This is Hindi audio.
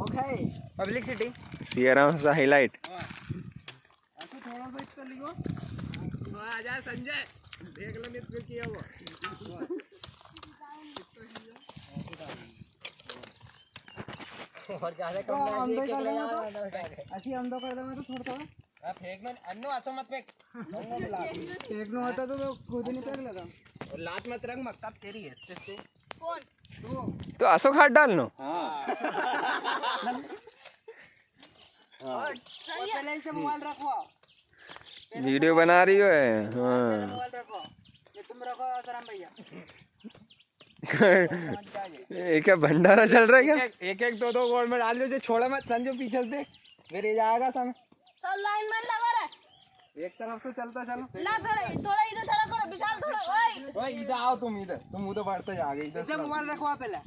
ओके पब्लिक सिटी सियाराम सा हाईलाइट। ऐसे थोड़ा सा इतना लिखो। आजा संजय देख लो नित किया वो और ज्यादा कम ना एक एक ले जाओ ऐसे अंदर कर दो। मैं तो छोड़ता हूं फेंक में अन्नो ऐसा मत फेंक। फेंकना होता तो खुद नहीं फेंक लेगा। और लात मत रख मक्का तेरी है कौन तो असो खाद डालनो। हां पहले इसे मोबाइल रखो। वीडियो बना रही हो है। हाँ मोबाइल रखो ये तुम रखो आसाराम भैया। ये क्या भंडारा चल रहा है क्या? एक एक दो दो गोल में डाल दो। छोड़ा मत संजू पीछे से देख फिर ये जाएगा समय। सब लाइन में लगा रहे एक तरफ से चलता चलो। ला थोड़ा इधर सारा करो विशाल थोड़ा ओए ओए इधर आओ तुम उधर बढ़ते जाओगे। इधर मोबाइल रखो पहले।